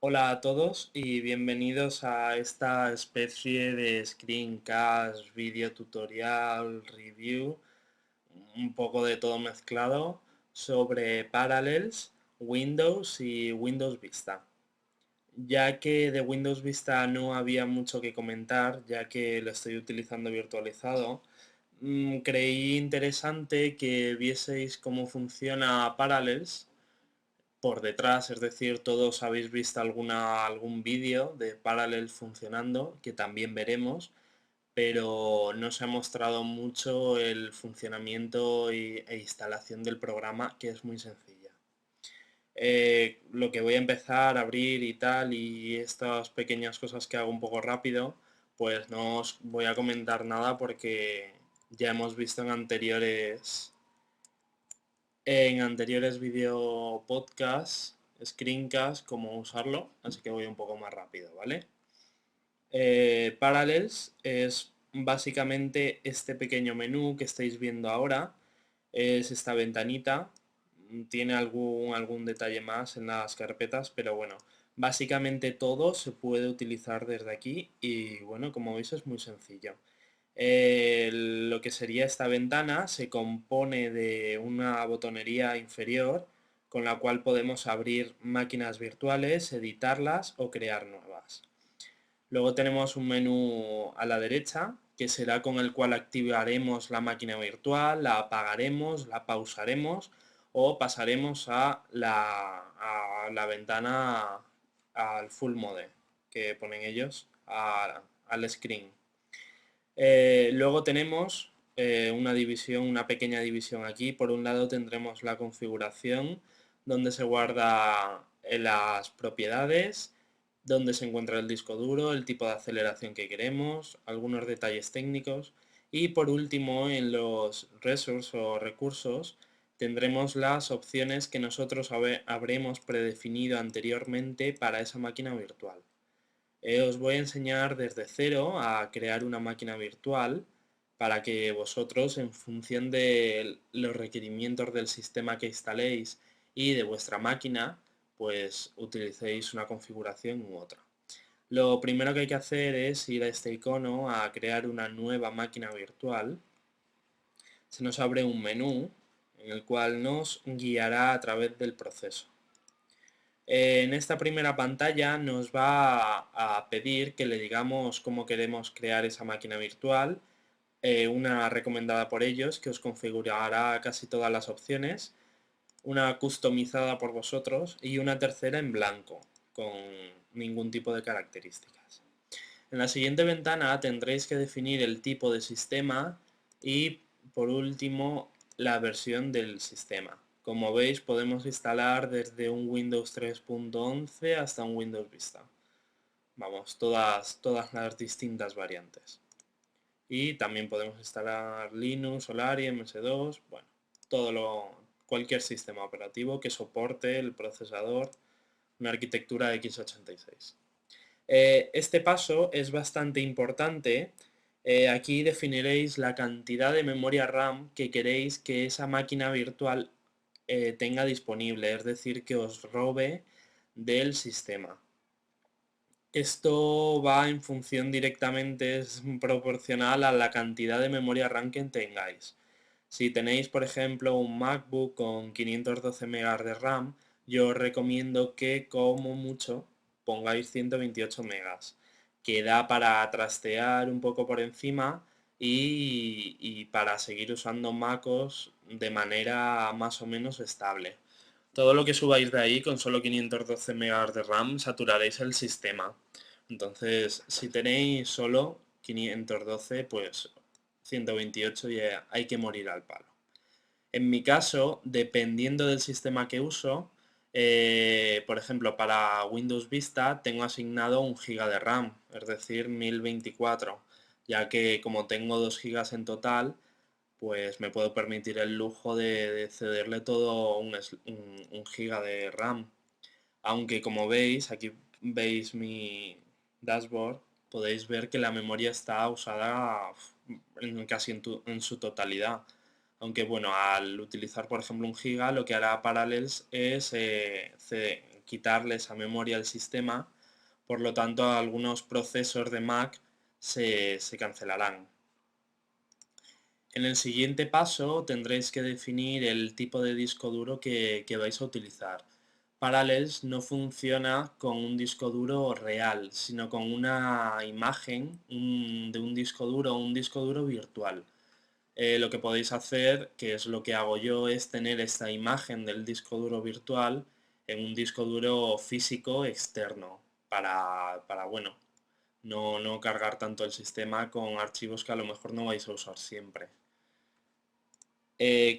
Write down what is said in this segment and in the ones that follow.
Hola a todos y bienvenidos a esta especie de screencast, video tutorial, review, un poco de todo mezclado sobre Parallels, Windows y Windows Vista. Ya que de Windows Vista no había mucho que comentar, ya que lo estoy utilizando virtualizado, creí interesante que vieseis cómo funciona Parallels por detrás, es decir, todos habéis visto algún vídeo de Parallels funcionando, que también veremos, pero no se ha mostrado mucho el funcionamiento e instalación del programa, que es muy sencilla. Lo que voy a empezar a abrir y tal, y estas pequeñas cosas que hago un poco rápido, pues no os voy a comentar nada porque ya hemos visto en anteriores video podcasts, screencasts, cómo usarlo, así que voy un poco más rápido, ¿vale? Parallels es básicamente este pequeño menú que estáis viendo ahora, es esta ventanita, tiene algún detalle más en las carpetas, pero bueno, básicamente todo se puede utilizar desde aquí y bueno, como veis es muy sencillo. Lo que sería esta ventana se compone de una botonería inferior con la cual podemos abrir máquinas virtuales, editarlas o crear nuevas. Luego tenemos un menú a la derecha que será con el cual activaremos la máquina virtual, la apagaremos, la pausaremos o pasaremos a la ventana al full mode que ponen ellos al screen. Luego tenemos una pequeña división aquí. Por un lado tendremos la configuración, donde se guarda las propiedades, donde se encuentra el disco duro, el tipo de aceleración que queremos, algunos detalles técnicos. Y por último, en los resources o recursos, tendremos las opciones que nosotros habremos predefinido anteriormente para esa máquina virtual. Os voy a enseñar desde cero a crear una máquina virtual para que vosotros, en función de los requerimientos del sistema que instaléis y de vuestra máquina, pues utilicéis una configuración u otra. Lo primero que hay que hacer es ir a este icono a crear una nueva máquina virtual. Se nos abre un menú en el cual nos guiará a través del proceso. En esta primera pantalla nos va a pedir que le digamos cómo queremos crear esa máquina virtual, una recomendada por ellos que os configurará casi todas las opciones, una customizada por vosotros y una tercera en blanco, con ningún tipo de características. En la siguiente ventana tendréis que definir el tipo de sistema y, por último, la versión del sistema. Como veis, podemos instalar desde un Windows 3.11 hasta un Windows Vista. Vamos, todas las distintas variantes. Y también podemos instalar Linux, Solaris, MS2, bueno, cualquier sistema operativo que soporte el procesador, una arquitectura x86. Este paso es bastante importante. Aquí definiréis la cantidad de memoria RAM que queréis que esa máquina virtual tenga disponible, es decir, que os robe del sistema. Esto va en función directamente, es proporcional a la cantidad de memoria RAM que tengáis. Si tenéis, por ejemplo, un MacBook con 512 megas de RAM, yo os recomiendo que como mucho pongáis 128 megas, que da para trastear un poco por encima y para seguir usando MacOS de manera más o menos estable. Todo lo que subáis de ahí con solo 512 megas de RAM saturaréis el sistema. Entonces, si tenéis solo 512, pues 128 ya hay que morir al palo. En mi caso, dependiendo del sistema que uso, por ejemplo, para Windows Vista tengo asignado 1 GB de RAM, es decir, 1024, ya que como tengo 2 GB en total, pues me puedo permitir el lujo de cederle todo un giga de RAM. Aunque como veis, aquí veis mi dashboard, podéis ver que la memoria está usada casi en su totalidad. Aunque bueno, al utilizar por ejemplo 1 GB, lo que hará Parallels es quitarle esa memoria al sistema, por lo tanto algunos procesos de Mac se cancelarán. En el siguiente paso tendréis que definir el tipo de disco duro que vais a utilizar. Parallels no funciona con un disco duro real, sino con una imagen de un disco duro virtual. Lo que podéis hacer, que es lo que hago yo, es tener esta imagen del disco duro virtual en un disco duro físico externo bueno, no cargar tanto el sistema con archivos que a lo mejor no vais a usar siempre.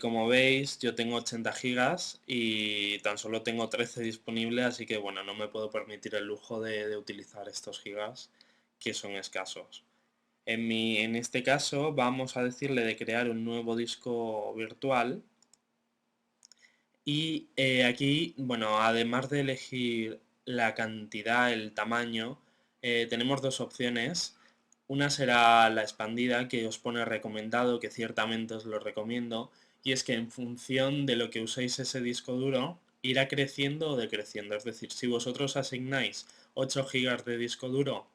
Como veis, yo tengo 80 gigas y tan solo tengo 13 disponibles, así que bueno, no me puedo permitir el lujo de utilizar estos gigas que son escasos. En este caso vamos a decirle de crear un nuevo disco virtual y aquí, bueno, además de elegir la cantidad, el tamaño, tenemos dos opciones. Una será la expandida, que os pone recomendado, que ciertamente os lo recomiendo, y es que en función de lo que uséis ese disco duro, irá creciendo o decreciendo. Es decir, si vosotros asignáis 8 GB de disco duro,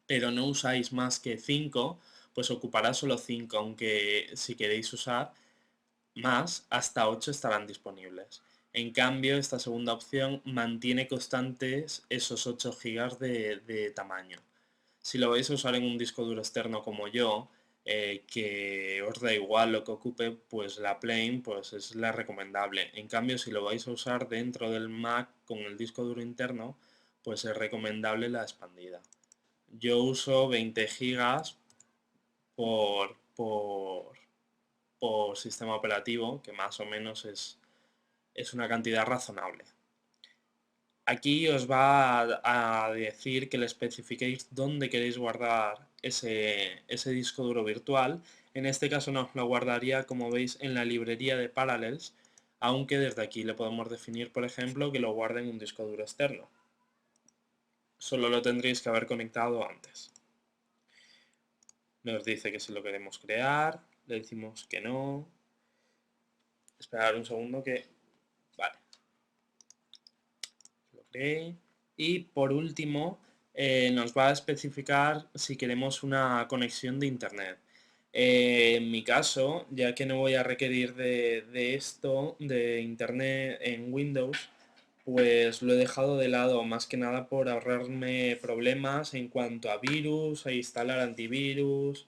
pero no usáis más que 5, pues ocupará solo 5, aunque si queréis usar más, hasta 8 estarán disponibles. En cambio, esta segunda opción mantiene constantes esos 8 GB de tamaño. Si lo vais a usar en un disco duro externo como yo, que os da igual lo que ocupe, pues la plain pues es la recomendable. En cambio, si lo vais a usar dentro del Mac con el disco duro interno, pues es recomendable la expandida. Yo uso 20 gigas por, por, por sistema operativo, que más o menos es una cantidad razonable. Aquí os va a decir que le especifiquéis dónde queréis guardar ese disco duro virtual. En este caso nos lo guardaría, como veis, en la librería de Parallels, aunque desde aquí le podemos definir, por ejemplo, que lo guarde en un disco duro externo. Solo lo tendréis que haber conectado antes. Nos dice que si lo queremos crear, le decimos que no. Esperar un segundo que... Vale. Lo creé. Y por último, nos va a especificar si queremos una conexión de internet. En mi caso, ya que no voy a requerir de esto, de internet en Windows, pues lo he dejado de lado, más que nada por ahorrarme problemas en cuanto a virus, a instalar antivirus,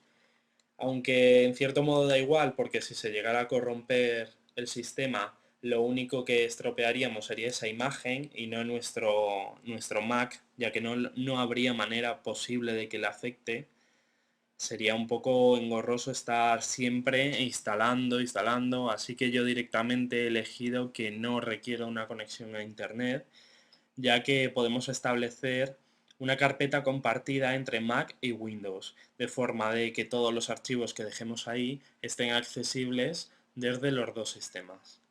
aunque en cierto modo da igual, porque si se llegara a corromper el sistema, lo único que estropearíamos sería esa imagen y no nuestro Mac, ya que no habría manera posible de que le afecte. Sería un poco engorroso estar siempre instalando, así que yo directamente he elegido que no requiera una conexión a internet, ya que podemos establecer una carpeta compartida entre Mac y Windows, de forma de que todos los archivos que dejemos ahí estén accesibles desde los dos sistemas.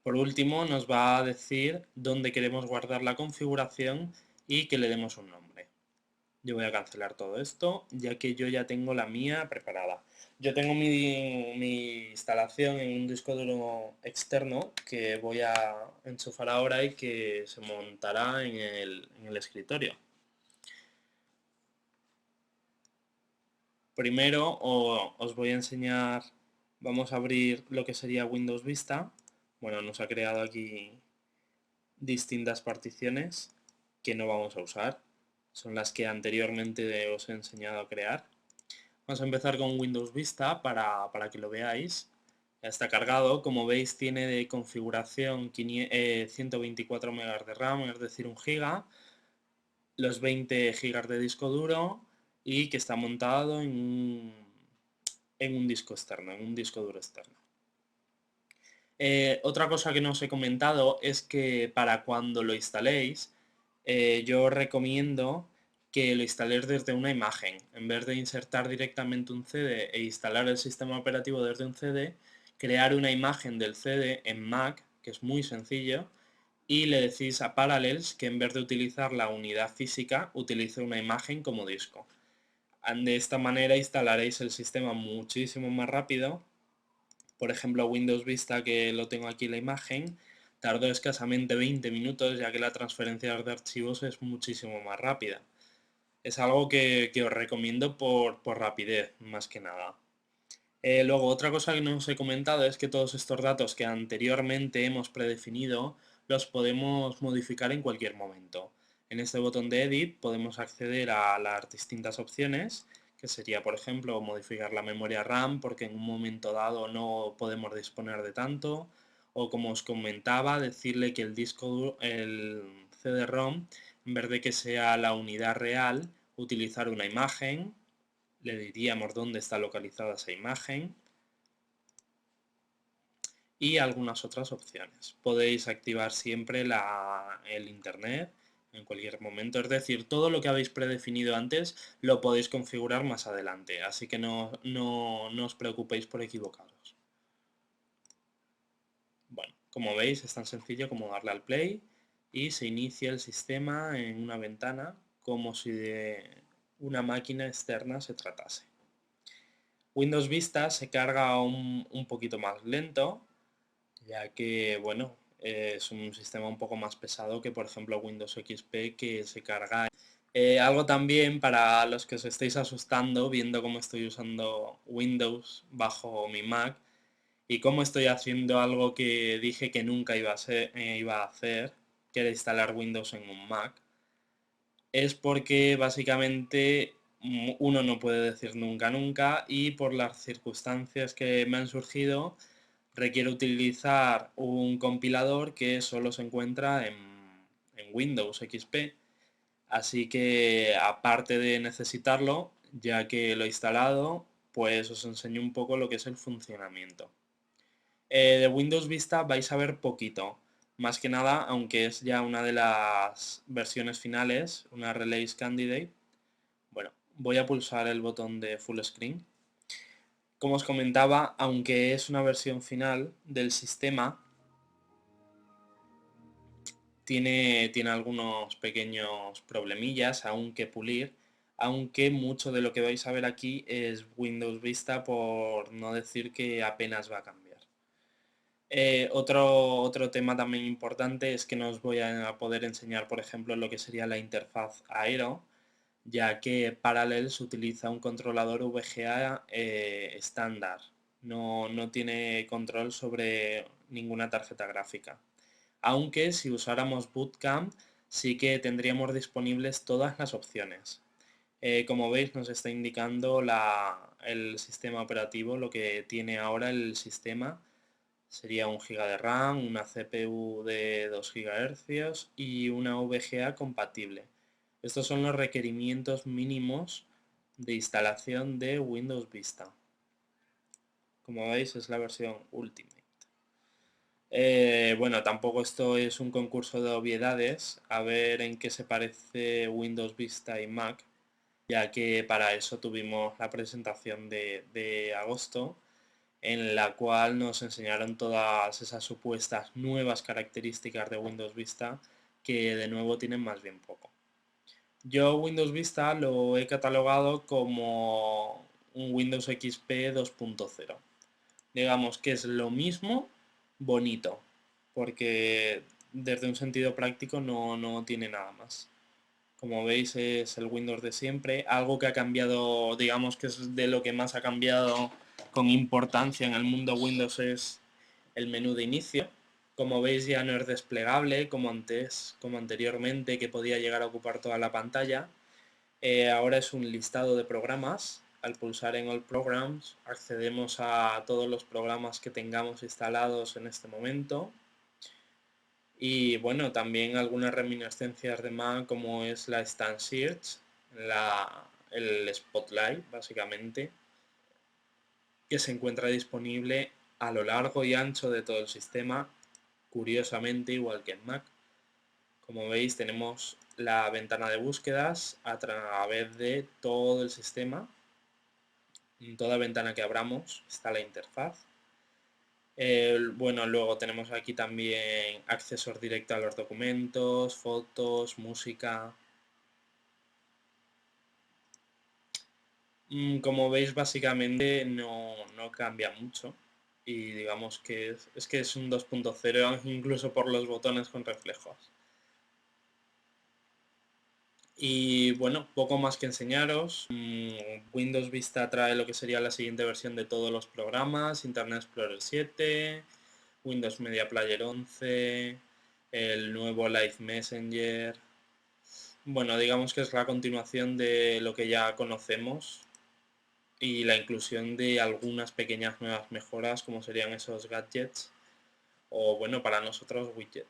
Por último, nos va a decir dónde queremos guardar la configuración y que le demos un nombre. Yo voy a cancelar todo esto, ya que yo ya tengo la mía preparada. Yo tengo mi instalación en un disco duro externo que voy a enchufar ahora y que se montará en el escritorio. Primero os voy a enseñar, vamos a abrir lo que sería Windows Vista. Bueno, nos ha creado aquí distintas particiones que no vamos a usar. Son las que anteriormente os he enseñado a crear. Vamos a empezar con Windows Vista para que lo veáis. Ya está cargado. Como veis, tiene de configuración 124 MB de RAM, es decir, 1 GB, los 20 GB de disco duro y que está montado en un disco externo, en un disco duro externo. Otra cosa que no os he comentado es que para cuando lo instaléis, yo os recomiendo que lo instaléis desde una imagen. En vez de insertar directamente un CD e instalar el sistema operativo desde un CD, crear una imagen del CD en Mac, que es muy sencillo, y le decís a Parallels que en vez de utilizar la unidad física, utilice una imagen como disco. De esta manera instalaréis el sistema muchísimo más rápido. Por ejemplo, Windows Vista, que lo tengo aquí la imagen, Tardó escasamente 20 minutos, ya que la transferencia de archivos es muchísimo más rápida. Es algo que os recomiendo por rapidez, más que nada. Luego, otra cosa que no os he comentado es que todos estos datos que anteriormente hemos predefinido los podemos modificar en cualquier momento. En este botón de Edit podemos acceder a las distintas opciones, que sería, por ejemplo, modificar la memoria RAM porque en un momento dado no podemos disponer de tanto, o como os comentaba, decirle que el disco, el CD-ROM, en vez de que sea la unidad real, utilizar una imagen, le diríamos dónde está localizada esa imagen y algunas otras opciones. Podéis activar siempre el internet en cualquier momento, es decir, todo lo que habéis predefinido antes lo podéis configurar más adelante, así que no os preocupéis por equivocaros. Bueno, como veis es tan sencillo como darle al play y se inicia el sistema en una ventana como si de una máquina externa se tratase. Windows Vista se carga un poquito más lento, ya que, bueno, es un sistema un poco más pesado que, por ejemplo, Windows XP, que se carga. Algo también para los que os estéis asustando viendo cómo estoy usando Windows bajo mi Mac y cómo estoy haciendo algo que dije que nunca iba a hacer, que era instalar Windows en un Mac, es porque básicamente uno no puede decir nunca nunca y por las circunstancias que me han surgido requiere utilizar un compilador que solo se encuentra en Windows XP. Así que aparte de necesitarlo, ya que lo he instalado, pues os enseño un poco lo que es el funcionamiento. De Windows Vista vais a ver poquito. Más que nada, aunque es ya una de las versiones finales, una Release Candidate. Bueno, voy a pulsar el botón de Full Screen. Como os comentaba, aunque es una versión final del sistema, tiene algunos pequeños problemillas aún que pulir, aunque mucho de lo que vais a ver aquí es Windows Vista, por no decir que apenas va a cambiar. Otro tema también importante es que no os voy a poder enseñar, por ejemplo, lo que sería la interfaz Aero, ya que Parallels utiliza un controlador VGA estándar, no tiene control sobre ninguna tarjeta gráfica. Aunque si usáramos Bootcamp sí que tendríamos disponibles todas las opciones. Como veis nos está indicando el sistema operativo, lo que tiene ahora el sistema. Sería 1 GB de RAM, una CPU de 2 GHz y una VGA compatible. Estos son los requerimientos mínimos de instalación de Windows Vista. Como veis es la versión Ultimate. Bueno, tampoco esto es un concurso de obviedades, a ver en qué se parece Windows Vista y Mac, ya que para eso tuvimos la presentación de agosto, en la cual nos enseñaron todas esas supuestas nuevas características de Windows Vista que de nuevo tienen más bien poco. Yo Windows Vista lo he catalogado como un Windows XP 2.0. Digamos que es lo mismo bonito, porque desde un sentido práctico no tiene nada más. Como veis es el Windows de siempre, algo que ha cambiado, digamos que es de lo que más ha cambiado con importancia en el mundo Windows es el menú de inicio. Como veis ya no es desplegable como anteriormente, que podía llegar a ocupar toda la pantalla. Ahora es un listado de programas. Al pulsar en All Programs accedemos a todos los programas que tengamos instalados en este momento. Y bueno, también algunas reminiscencias de Mac como es la Stand Search, el Spotlight básicamente, que se encuentra disponible a lo largo y ancho de todo el sistema, curiosamente igual que en Mac. Como veis tenemos la ventana de búsquedas a través de todo el sistema. En toda ventana que abramos está la interfaz. Bueno, luego tenemos aquí también accesos directos a los documentos, fotos, música. Como veis, básicamente no cambia mucho. y digamos que es un 2.0 incluso por los botones con reflejos. Y bueno, poco más que enseñaros. Windows Vista trae lo que sería la siguiente versión de todos los programas: Internet Explorer 7, Windows Media Player 11, el nuevo Live Messenger. Bueno, digamos que es la continuación de lo que ya conocemos y la inclusión de algunas pequeñas nuevas mejoras, como serían esos gadgets o, bueno, para nosotros, widgets.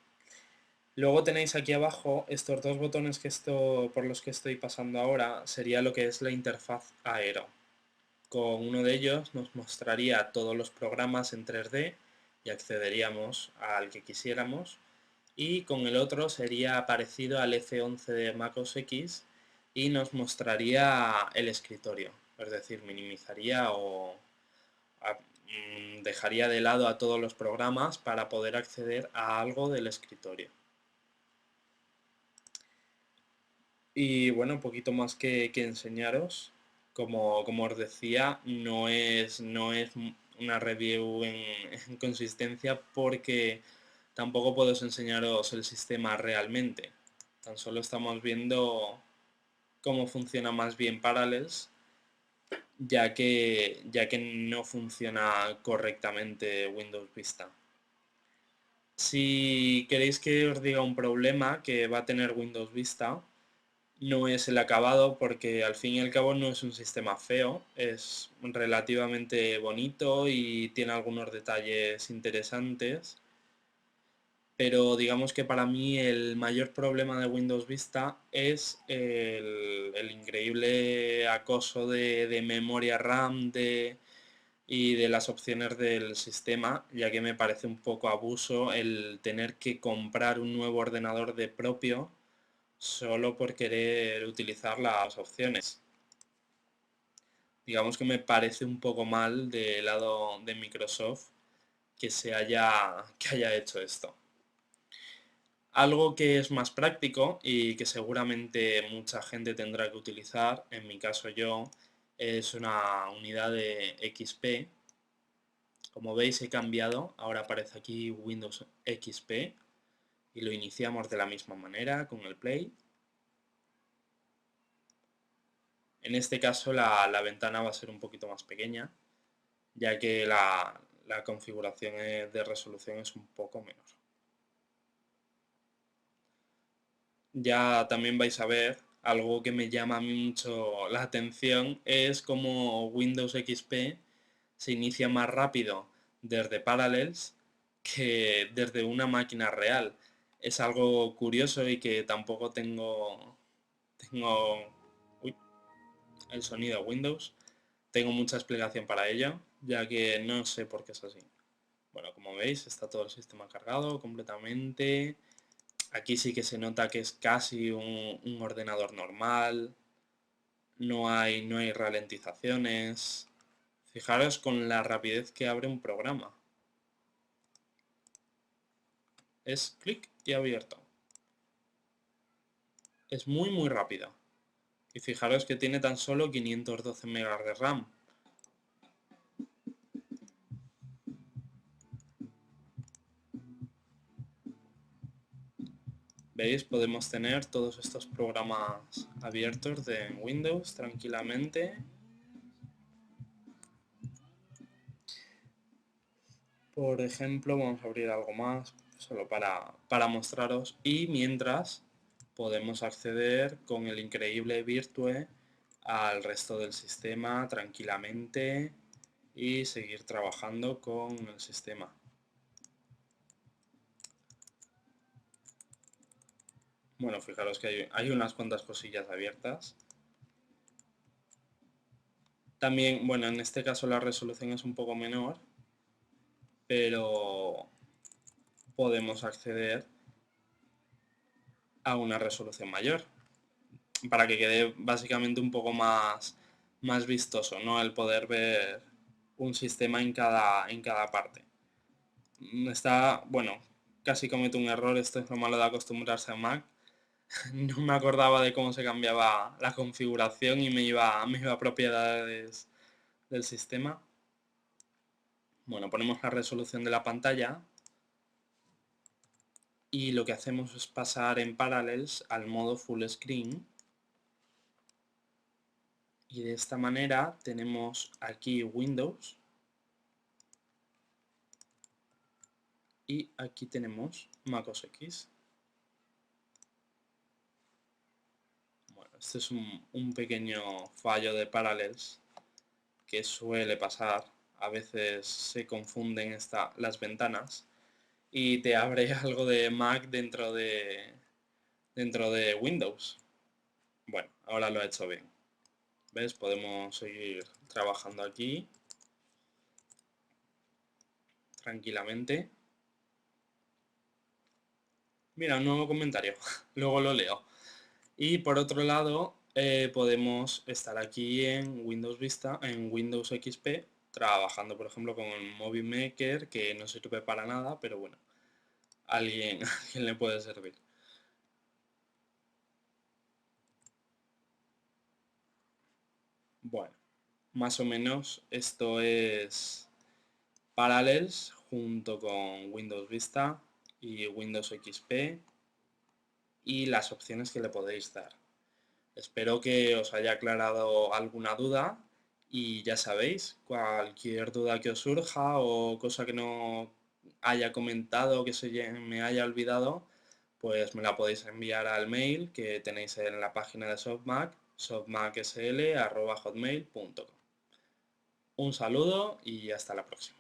Luego tenéis aquí abajo estos dos botones por los que estoy pasando ahora, sería lo que es la interfaz Aero. Con uno de ellos nos mostraría todos los programas en 3D y accederíamos al que quisiéramos. Y con el otro sería parecido al F11 de Mac OS X y nos mostraría el escritorio. Es decir, minimizaría o dejaría de lado a todos los programas para poder acceder a algo del escritorio. Y bueno, un poquito más que enseñaros. Como os decía, no es una review en consistencia porque tampoco puedo enseñaros el sistema realmente. Tan solo estamos viendo cómo funciona más bien Parallels, ya que no funciona correctamente Windows Vista. Si queréis que os diga un problema que va a tener Windows Vista, no es el acabado, porque al fin y al cabo no es un sistema feo, es relativamente bonito y tiene algunos detalles interesantes, pero digamos que para mí el mayor problema de Windows Vista es el increíble acoso de memoria RAM y de las opciones del sistema, ya que me parece un poco abuso el tener que comprar un nuevo ordenador de propio solo por querer utilizar las opciones. Digamos que me parece un poco mal del lado de Microsoft que haya hecho esto. Algo que es más práctico y que seguramente mucha gente tendrá que utilizar, en mi caso yo, es una unidad de XP. Como veis he cambiado, ahora aparece aquí Windows XP y lo iniciamos de la misma manera con el Play. En este caso la ventana va a ser un poquito más pequeña, ya que la configuración de resolución es un poco menor. Ya también vais a ver, algo que me llama a mí mucho la atención es cómo Windows XP se inicia más rápido desde Parallels que desde una máquina real. Es algo curioso y que tampoco tengo uy, el sonido Windows. Tengo mucha explicación para ello, ya que no sé por qué es así. Bueno, como veis, está todo el sistema cargado completamente. Aquí sí que se nota que es casi un ordenador normal. No hay ralentizaciones. Fijaros con la rapidez que abre un programa. Es clic y abierto. Es muy muy rápido. Y fijaros que tiene tan solo 512 megas de RAM. ¿Veis? Podemos tener todos estos programas abiertos de Windows tranquilamente. Por ejemplo, vamos a abrir algo más, solo para mostraros. Y mientras podemos acceder con el increíble Virtue al resto del sistema tranquilamente y seguir trabajando con el sistema. Bueno, fijaros que hay unas cuantas cosillas abiertas. También, bueno, en este caso la resolución es un poco menor, pero podemos acceder a una resolución mayor para que quede básicamente un poco más vistoso, ¿no? El poder ver un sistema en cada parte. Bueno, casi cometo un error, esto es lo malo de acostumbrarse a Mac. No me acordaba de cómo se cambiaba la configuración y me iba a propiedades del sistema. Bueno, ponemos la resolución de la pantalla y lo que hacemos es pasar en Parallels al modo Full Screen. Y de esta manera tenemos aquí Windows y aquí tenemos MacOS X. Bueno, este es un pequeño fallo de Parallels que suele pasar. A veces se confunden las ventanas y te abre algo de Mac dentro de Windows. Bueno, ahora lo he hecho bien. ¿Ves? Podemos seguir trabajando aquí tranquilamente. Mira, un nuevo comentario. Luego lo leo. Y por otro lado, podemos estar aquí en Windows Vista, en Windows XP, trabajando por ejemplo con el Movie Maker, que no sirve para nada, pero bueno, a alguien, a alguien le puede servir. Bueno, más o menos esto es Parallels junto con Windows Vista y Windows XP y las opciones que le podéis dar. Espero que os haya aclarado alguna duda y ya sabéis, cualquier duda que os surja o cosa que no haya comentado, que me haya olvidado, pues me la podéis enviar al mail que tenéis en la página de SoftMac, softmacsl@hotmail.com. Un saludo y hasta la próxima.